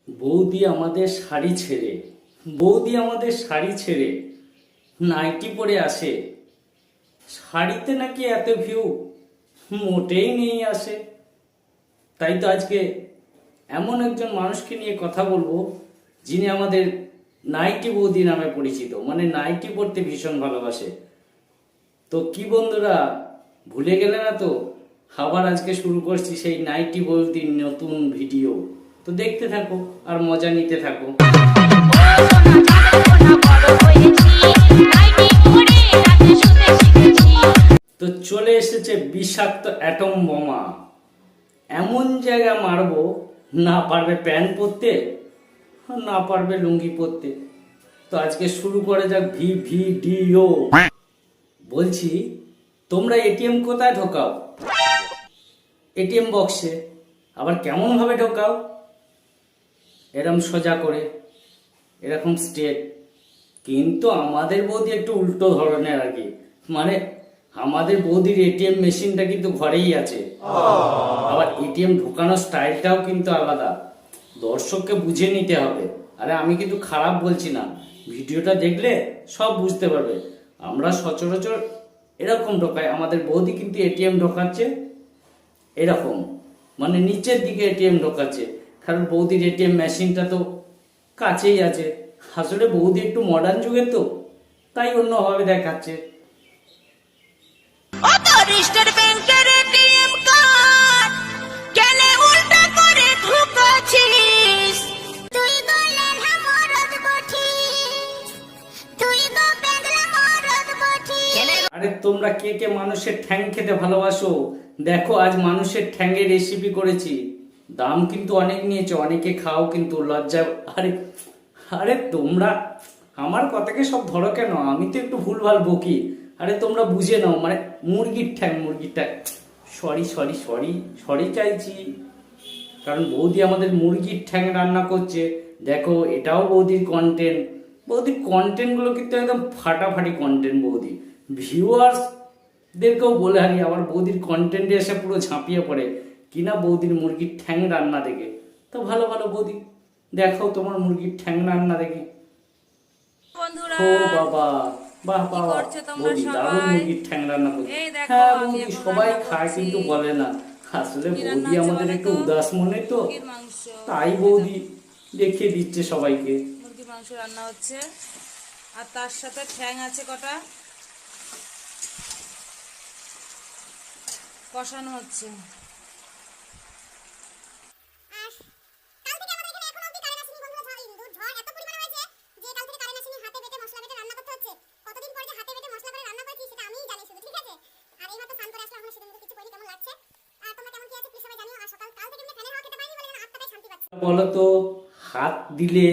বৌদি আমাদের শাড়ি ছেড়ে নাইটি পরে আসে। শাড়িতে নাকি এত ভিউ মোটেই নেই আসে। তাই তো আজকে এমন একজন মানুষকে নিয়ে কথা বলবো যিনি আমাদের নাইটি বৌদি নামে পরিচিত, মানে নাইটি পরতে ভীষণ ভালোবাসে। তো কি বন্ধুরা, ভুলে গেলে না তো? আবার আজকে শুরু করছি সেই নাইটি বৌদির নতুন ভিডিও। তো দেখতে থাকো আর মজা নিতে থাকো। তো চলে এসেছে বিষাক্ত অ্যাটম বোমা। এমন জায়গা মারবো, না পারবে প্যান্ট পরতে, না পারবে লুঙ্গি পরতে। তো আজকে শুরু করে যাক ভিডিও। বলছি, তোমরা এটিএম কোথায় ঢোকাও? এটিএম বক্সে। আবার কেমন ভাবে ঢোকাও? এরকম সোজা করে, এরকম স্ট্রেট। কিন্তু আমাদের বৌদি একটু উল্টো ধরনের আর কি। মানে আমাদের বৌদির এটিএম মেশিনটা কিন্তু ঘরেই আছে। আবার এটিএম ঢোকানোর স্টাইলটাও কিন্তু আলাদা। দর্শককে বুঝে নিতে হবে। আরে আমি কিন্তু খারাপ বলছি না, ভিডিওটা দেখলে সব বুঝতে পারবে। আমরা সচরাচর এরকম ঢোকাই, আমাদের বৌদি কিন্তু এটিএম ঢোকাচ্ছে এরকম, মানে নিচের দিকে এটিএম ঢোকাচ্ছে। কারণ বৌদির এটিএম মেশিনটা তো কাছেই আছে। আসলে বৌদি একটু মডার্ন যুগের, তো তাই অন্যভাবে দেখাচ্ছে। আরে তোমরা কে কে মানুষের ঠ্যাং খেতে ভালোবাসো? দেখো আজ মানুষের ঠ্যাংয়ের রেসিপি করেছি। দাম কিন্তু অনেক নিয়েছে, অনেকে খাও কিন্তু লজ্জা। আরে আরে তোমরা আমার কথাকে সব ধরো কেন? আমি তো একটু ভুলভাল বকি। আরে তোমরা বুঝে নাও, মানে মুরগির ঠ্যাং, সরি সরি সরি সরি চাইছি। কারণ বৌদি আমাদের মুরগির ঠ্যাং রান্না করছে। দেখো এটাও বৌদির কন্টেন্ট। বৌদির কন্টেন্টগুলো কিন্তু একদম ফাটাফাটি কন্টেন্ট। বৌদি ভিউয়ার্সদেরকেও বলে হারি, আবার বৌদির কন্টেন্টে এসে পুরো ঝাঁপিয়ে পড়ে কিনা বৌদির মুরগির ঠ্যাং রান্না দেখে। তো ভালো ভালো বৌদি, দেখো তোমার মুরগির ঠ্যাং রান্না দেখে। ও বাবা, বাহ বাহ, বৌদি দারুণ মুরগির ঠ্যাং রান্না করছে। হ্যাঁ বৌদি, সবাই খায় কিন্তু বলে না। আসলে বৌদি আমাদের একটু উদাস মনে, তো তাই বৌদি দেখিয়ে দিচ্ছে সবাইকে। মুরগির মাংস রান্না হচ্ছে, আর তার সাথে ঠ্যাং আছে কটা, কষানো হচ্ছে। বলতো, হাত দিলে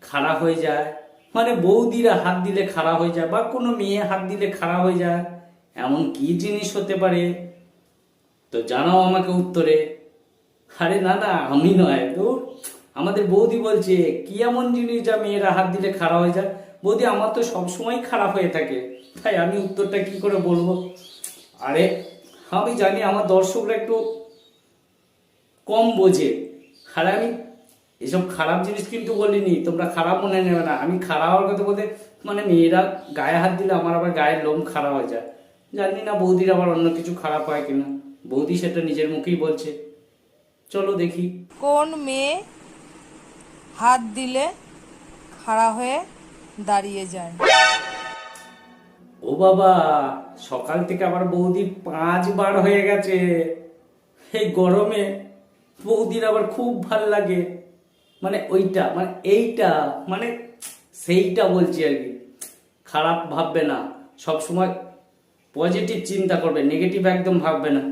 খাড়া হয়ে যায়, মানে বৌদিরা হাত দিলে খাড়া হয়ে যায়, বা কোনো মেয়ে হাত দিলে খাড়া হয়ে যায়, এমন কি জিনিস হতে পারে? তো জানাও আমাকে উত্তরে। আরে না না, আমি নয় তো, আমাদের বৌদি বলছে কি এমন জিনিস যা মেয়েরা হাত দিলে খাড়া হয়ে যায়। বৌদি আমার তো সবসময় খারাপ হয়ে থাকে, তাই আমি উত্তরটা কি করে বলবো? আরে আমি জানি আমার দর্শকরা একটু কম বোঝে। আর আমি এসব খারাপ জিনিস কিন্তু বলিনি, তোমরা খারাপ মনে নেবে না। আমি খারাপ হওয়ার কথা বলতে, মানে মেয়েরা গায়ে হাত দিলে আমার আবার গায়ের লোম খারাপ হয়ে যায়। জানি না বৌদির আবার অন্য কিছু খারাপ হয় কিনা, বৌদি সেটা নিজের মুখেই বলছে। চলো দেখি কোন মেয়ে হাত দিলে খাড়া হয়ে দাঁড়িয়ে যায়। ও বাবা, সকাল থেকে আবার বৌদি 5 বার হয়ে গেছে। এই গরমে বৌদির আবার খুব ভাল লাগে, মানে ওইটা, মানে এইটা, মানে সেইটা বলছি আর কি। খারাপ ভাববে না, সব সময় পজিটিভ চিন্তা করবে, নেগেটিভ একদম ভাববে না।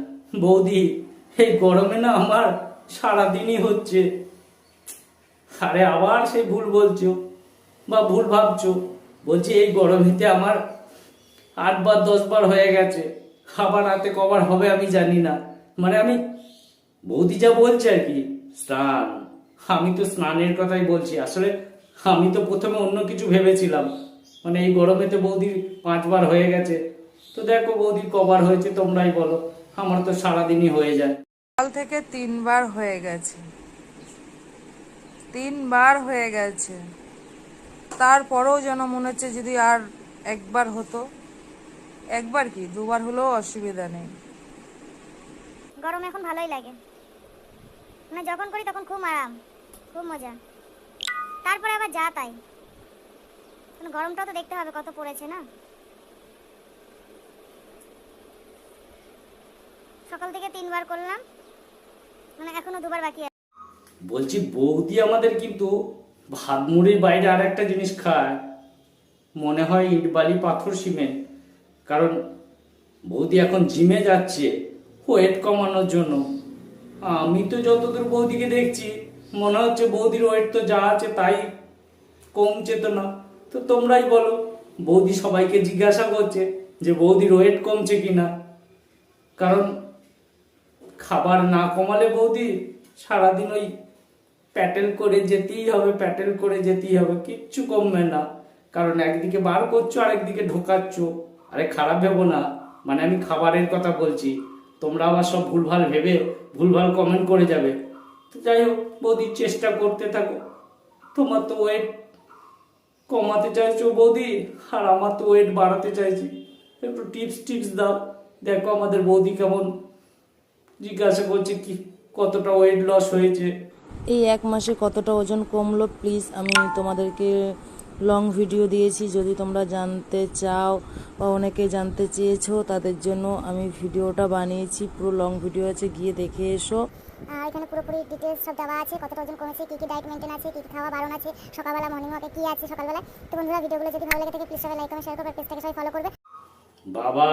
বৌদি এই গরমে না আমার সারাদিনই হচ্ছে। আরে আবার সেই ভুল বলছো বা ভুল ভাবছো। বলছি এই গরমেতে আমার 8 বার 10 বার হয়ে গেছে, আবার রাতে কবার হবে আমি জানি না। মানে আমি, বৌদি যা বলছে আর কি, স্নান, আমি তো স্নানের কথাই বলছি। আসলে আমি তো প্রথমে অন্য কিছু ভেবেছিলাম, মানে এই গরমেতে বৌদির 5 বার হয়ে গেছে। তো দেখো বৌদির কবার হয়েছে তোমরাই বলো, আমার তো সারাদিনই হয়ে যায়। সকাল থেকে 3 বার হয়ে গেছে। 3বার হয়ে গেছে, তারপরেও যেন মনে হচ্ছে যদি আর একবার হতো। একবার কি 2বার হলেও অসুবিধা নেই। গরম এখন ভালোই লাগে, মানে যখন করি তখন খুব আরাম, খুব মজা। তারপরে আবার যা তাই, গরমটাও তো দেখতে হবে কত পড়েছে না। সকাল থেকে 3বার করলাম, মানে এখনো 2বার বাকি আছে। বলছি বৌদি আমাদের কিন্তু ভাত মুড়ির বাইরে আর একটা জিনিস খায়, মনে হয় ইট বালি পাথর সিমেন্ট। কারণ বৌদি এখন জিমে যাচ্ছে ওয়েট কমানোর জন্য। আমি তো যতদূর বৌদিকে দেখছি মনে হচ্ছে বৌদির ওয়েট তো যা আছে তাই কমছে তো না। তো তোমরাই বলো, বৌদি সবাইকে জিজ্ঞাসা করছে যে বৌদির ওয়েট কমছে কিনা। কারণ খাবার না কমালে বৌদি সারাদিন ওই প্যাটেল করে যেতেই হবে, প্যাটেল করে যেতেই হবে, কিচ্ছু কমবে না। কারণ একদিকে বার করছো আর একদিকে ঢোকাচ্ছ। আরে খারাপ ভেবো না, মানে আমি খাবারের কথা বলছি, তোমরা আবার সব ভুলভাল ভেবে ভুলভাল কমেন্ট করে যাবে। তো যাই হোক বৌদি চেষ্টা করতে থাকো। তোমার তো ওয়েট কমাতে চাইছো বৌদি, আর আমার তো ওয়েট বাড়াতে চাইছি। একটু টিপস দাও, দেখো আমাদের বৌদি কেমন জিজ্ঞাসা করছে কি কতটা ওয়েট লস হয়েছে। এই 1 মাসে কতটা ওজন কমলো প্লিজ আমি তোমাদেরকে লং ভিডিও দিয়েছি, যদি তোমরা জানতে চাও বা অনেকে জানতে চেয়েছো তাদের জন্য আমি ভিডিওটা বানিয়েছি, পুরো লং ভিডিও আছে, গিয়ে দেখে এসো। এখানে পুরোপুরি ডিটেলস সব দেওয়া আছে, কতটা ওজন কমেছে, কি কি ডায়েট মেনটেন আছে, কি কি খাওয়া বারণ আছে, সকালবেলা মর্নিং ওয়াকে কি আছে সকালবেলা। তো বন্ধুরা ভিডিওগুলো যদি ভালো লেগে থাকে প্লিজ সবাই লাইক কমেন্ট শেয়ার করবে, পেজটাকে সবাই ফলো করবে। বাবা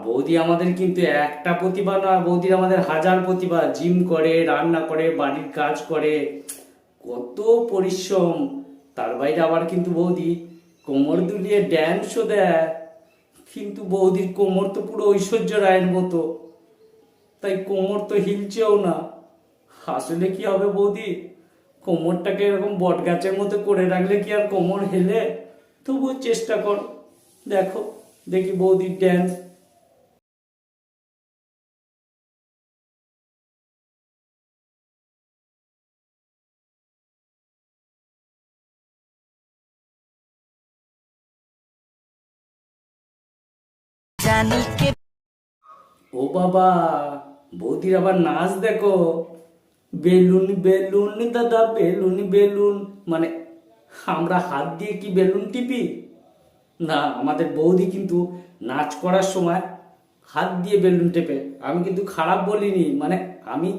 বৌদি আমাদের কিন্তু একটা প্রতিভা না, বৌদির আমাদের হাজার প্রতিভা। জিম করে, রান্না করে, বাড়ির কাজ করে, কত পরিশ্রম। তার বাইরে আবার কিন্তু বৌদি কোমর দুলিয়ে ড্যান্সও দেয়। কিন্তু বৌদির কোমর তো পুরো ঐশ্বর্য রায়ের মতো, তাই কোমর তো হিলছেও না। আসলে কি হবে বৌদি, কোমরটাকে এরকম বট গাছের মতো করে রাখলে কি আর কোমর হেলে? তবুও চেষ্টা কর, দেখো দেখি বৌদির ড্যান্স। জানি কে ও বাবা, বৌদির আবার নাচ দেখো, বেলুন বেলুন দাদা বেলুন বেলুন। মানে আমরা হাত দিয়ে কি বেলুন টিপি? না, আমাদের বৌদি কিন্তু নাচ করার সময় হাত দিয়ে বেলুন টেপে। আমি কিন্তু খারাপ বলিনি, মানে আমি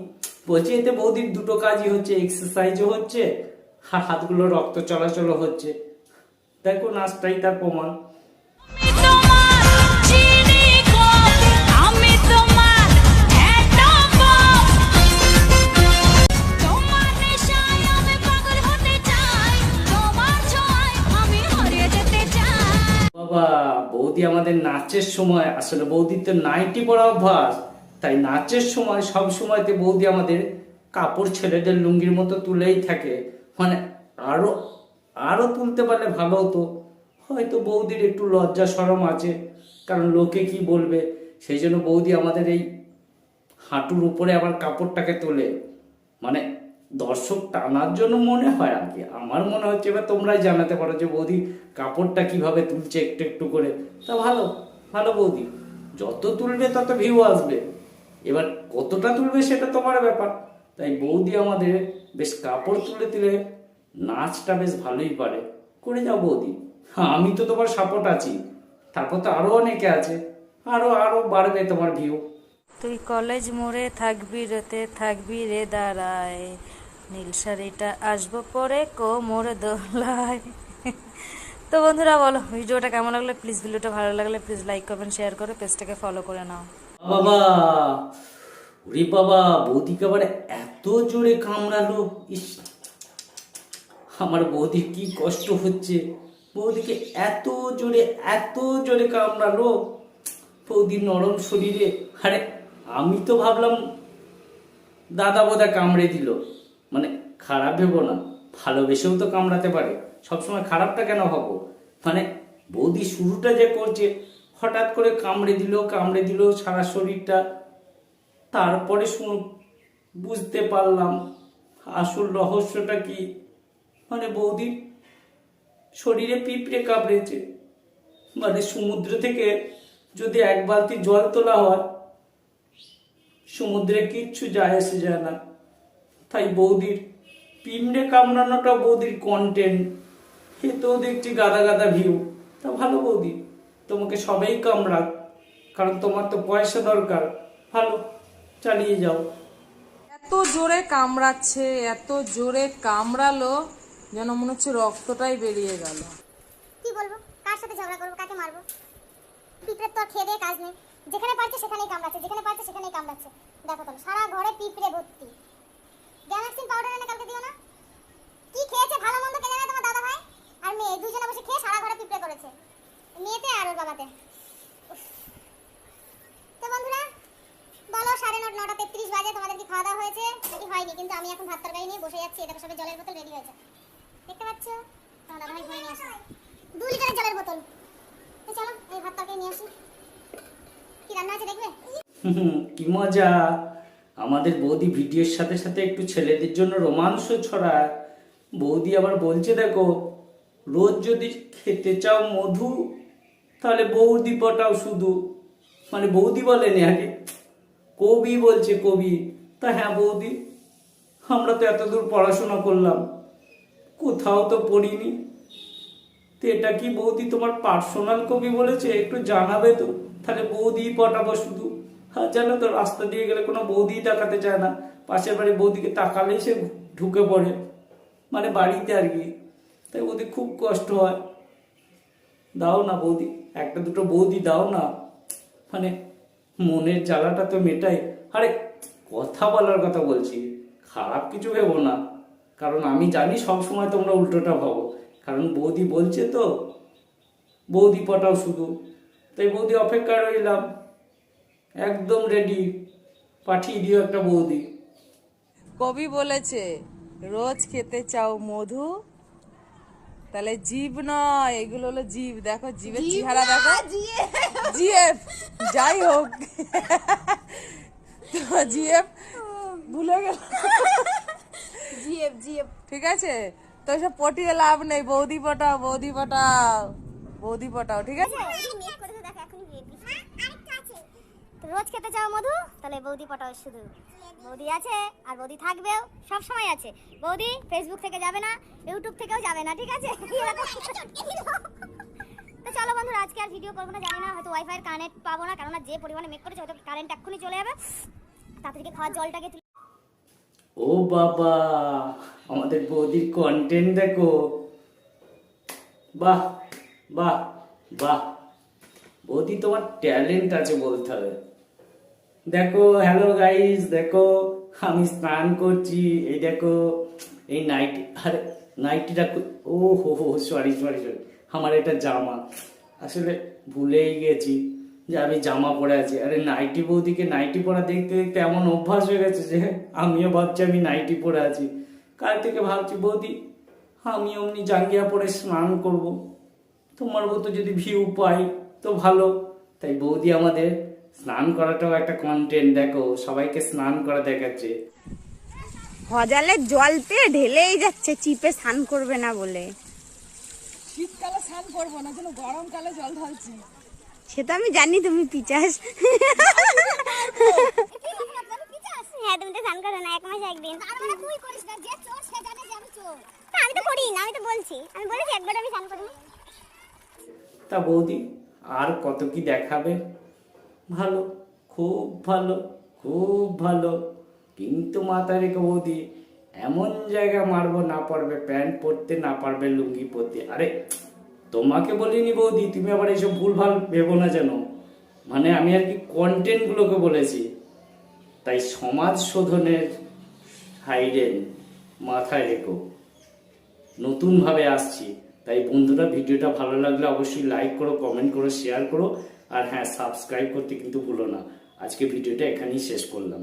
বলছি এতে বৌদির দুটো কাজই হচ্ছে, এক্সারসাইজও হচ্ছে আর হাতগুলো রক্ত চলাচলও হচ্ছে। দেখো নাচটাই তার প্রমাণ। বাবা বৌদি আমাদের নাচের সময়, আসলে বৌদির তো নাইটি পরা অভ্যাস, তাই নাচের সময় সব সময়তে বৌদি আমাদের কাপড় ছেলেদের লুঙ্গির মতো তুলেই থাকে। মানে আরো আরো তুলতে পারলে ভালো হতো। হয়তো বৌদির একটু লজ্জা শরম আছে, কারণ লোকে কি বলবে, সেই জন্য বৌদি আমাদের এই হাঁটুর উপরে আবার কাপড়টাকে তোলে। মানে দর্শক টানার জন্য মনে হয় আর কি, আমার মনে হচ্ছে। এবার তোমরাই জানাতে পারো যে বৌদি কাপড়টা কিভাবে তুলছে একটু একটু করে। তা ভালো ভালো বৌদি, যত তুলবে তত ভিউ আসবে। এবার কতটা তুলবে সেটা তোমার ব্যাপার। তাই বৌদি আমাদের বেশ কাপড় তুলে তুলে নাচটা বেশ ভালোই পারে। করে যাও বৌদি, হ্যাঁ আমি তো তোমার সাপোর্ট আছি। তারপর তো আরো অনেকে আছে, আরো আরো বাড়বে তোমার ভিউ। তুই কলেজ মোড়ে থাকবি রেতে থাকবি রে দাঁড়ায়, নীল শাড়িটা আসবো পরে কোমর দোলায়। তো বন্ধুরা বলো ভিডিওটা কেমন লাগলো, প্লিজ ভিডিওটা ভালো লাগলে প্লিজ লাইক কমেন্ট শেয়ার করে পেজটাকে ফলো করে নাও। বাবা ওরে বাবা, বৌদিকে আবার এত জোরে কামড়ালো, ইস আমার বৌদির কি কষ্ট হচ্ছে। বৌদিকে এত জোরে কামড়ালো বৌদির নরম শরীরে। আরে আমি তো ভাবলাম দাদা বোধা কামড়ে দিল, মানে খারাপ ভেবো না, ভালোবেসেও তো কামড়াতে পারে, সবসময় খারাপটা কেন ভাবো। মানে বৌদি শুরুটা যে করছে, হঠাৎ করে কামড়ে দিল সারা শরীরটা। তারপরে বুঝতে পারলাম আসল রহস্যটা কি। মানে বৌদির শরীরে পিঁপড়ে কামড়েছে। মানে সমুদ্র থেকে যদি এক বালতি জল তোলা হয়, সমুদ্রে কিচ্ছু যায় আসে যায় না। তাই বৌদির পিঁপড়ে কামড়ানোটা বৌদির কন্টেন্ট। এতেও দেখছি গাদা গাদা ভিউ। তা ভালো বৌদি, তোমাকে সবাই কামড়াক, কারণ তোমার তো পয়সা দরকার। ভালো, চালিয়ে যাও। এত জোরে কামড়াচ্ছে, এত জোরে কামড়ালো যেন মনে হচ্ছে রক্তটাই বেরিয়ে গেল। কি বলবো, কার সাথে ঝগড়া করবো, কাকে মারবো? পিঁপড়ের তো আর খেয়ে দিয়ে কাজ নেই, যেখানে পারছে সেখানেই কামড়াচ্ছে, যেখানে পারছে সেখানেই কামড়াচ্ছে। দেখো তো সারা ঘরে পিঁপড়ে ভর্তি। গ্যামাক্সিন পাউডার এনে কালকে দিও না। কি খেয়েছে ভালো মন্দ কে জানে তোমার দাদা ভাই আর মেয়ে দুজনে বসে খেয়ে সারা ঘরে পিঁপড়ে করেছে, মেয়েতে আর ওর বাবাতে। উফ। তো বন্ধুরা বলো, 9:33 বাজে, তোমাদের কি খাওয়া দাওয়া হয়েছে নাকি হয়নি? কিন্তু আমি এখন ভাত তরকারি নিয়ে বসে যাচ্ছি। এটা সবে জলের বোতল রেডি হয়েছে, দেখতে পাচ্ছ? তোমার দাদা ভাই ঘরে নিয়ে আসে 2 লিটারের জলের বোতল। তো চলো এই ভাত তরকারি নিয়ে আসি। কি রান্না আছে দেখবে? কি মজা! আমাদের বৌদি ভিডিওর সাথে সাথে একটু ছেলেদের জন্য রোমাঞ্চ ছড়ায়। বৌদি আবার বলছে, দেখো, রোজ যদি খেতে চাও মধু, তাহলে বৌদি পটাও শুধু। মানে বৌদি বলেনি আগে, কবি বলছে, কবি। তা হ্যাঁ বৌদি, আমরা তো এতদূর পড়াশোনা করলাম, কোথাও তো পড়িনি। তো এটা কি বৌদি তোমার পার্সোনাল কবি বলেছে? একটু জানাবে তো, তাহলে বৌদি পটাবো শুধু। হ্যাঁ, জানো তো, রাস্তা দিয়ে গেলে কোনো বৌদি তাকাতে চায় না, পাশের বাড়ি বৌদিকে তাকালেই সে ঢুকে পড়ে, মানে বাড়িতে আর কি। তাই বৌদি খুব কষ্ট হয়। দাও না বৌদি, একটা দুটো বৌদি দাও না, মানে মনের জ্বালাটা তো মেটাই। আরে কথা বলার কথা বলছি, খারাপ কিছু ভেবো না, কারণ আমি জানি সব সময় তোমরা উল্টোটা ভাবো। কারণ বৌদি বলছে তো, বৌদি পটাও শুধু। তাই বৌদি অপেক্ষায় রইলাম, একদম রেডি, পাঠিয়ে দিও একটা বৌদি। কবি বলেছে, রোজ খেতে চাও মধু, তাহলে জীব নয়, এগুলো হলো জীব। দেখো জীবের চেহারা দেখো, জিএফ যাই হোক, তো জিএফ ভুলে গেল, জিএফ ঠিক আছে। তো সব পটিয়ে লাভ নেই, বৌদি পটাও, বৌদি পটাও, বৌদি পটাও, ঠিক আছে। রোজ খেতে চাও মধু, তাহলে বৌদি পটাও শুধু। বৌদি আছে আর বৌদি থাকবেও, সব সময় আছে বৌদি। ফেসবুক থেকে যাবে না, ইউটিউব থেকেও যাবে না, ঠিক আছে? তো চলো বন্ধুরা, আজকে আর ভিডিও করবো না, জানি না হয়তো ওয়াইফাই এর কানেক্ট পাবো না, কারণ যে পরিমাণে মেক করেছে হয়তো কারেন্ট এক্ষুনি চলে যাবে। তাড়াতাড়ি খাওয়ার জলটাকে ও বাবা, আমাদের বৌদির কন্টেন্ট দেখো, বাহ বাহ বাহ। বৌদি তোমার ট্যালেন্ট আছে বলতে হবে। দেখো, হ্যালো গাইস, দেখো আমি স্নান করছি, এই দেখো এই নাইটি, আরে নাইটিটা, ও হো, সরি সরি সরি, আমার এটা জামা, আসলে ভুলেই গেছি যে আমি জামা পরে আছি। আরে নাইটি, বৌদিকে নাইটি পরা দেখতে দেখতে এমন অভ্যাস হয়ে গেছে যে আমিও ভাবছি আমি নাইটি পরে আছি। কাল থেকে ভাবছি বৌদি আমি অমনি জাঙ্গিয়া পরে স্নান করব, তোমার মতো যদি ভিউ পাই তো ভালো। তাই বৌদি আমাদের স্নান করাটাও একটা কন্টেন্ট। দেখো, সবাইকে স্নান করা দেখাচ্ছে। ভজালে জল পেয়ে ঢেলেই যাচ্ছে, চিপে স্নান করবে না বলে। শীতকালে স্নান করবো না, যেন গরমকালে জল ঢালছি। সেটা আমি জানি, তুমি পিচাস। হ্যাঁ, তুমি তো স্নান করো না 1 মাসে একদিন। তার মানে তুই করিস না, যে চোর সে জানে যে আমি চোর। আমি তো করি না, আমি তো বলছি, আমি বলেছি একবার আমি স্নান করি না। তা বৌদি আর কত কি দেখাবে? ভালো, খুব ভালো, খুব ভালো, কিন্তু মাথায় রেখো বৌদি, এমন জায়গা মারবো না পারবে প্যান্ট পরতে, না পারবে লুঙ্গি পরতে। আরে তোমাকে বলিনি বৌদি, তুমি আবার এইসব ভুলভাল ভেবো না যেন। মানে আমি আর কি কন্টেন্ট গুলোকে বলেছি। তাই সমাজ শোধনের হাইডেন মাথায় রেখো, নতুনভাবে আসছি। তাই বন্ধুরা, ভিডিওটা ভালো লাগলে অবশ্যই লাইক করো, কমেন্ট করো, শেয়ার করো, আর হ্যাঁ, সাবস্ক্রাইব করতে কিন্তু ভুলো না। আজকে ভিডিওটা এখানেই শেষ করলাম।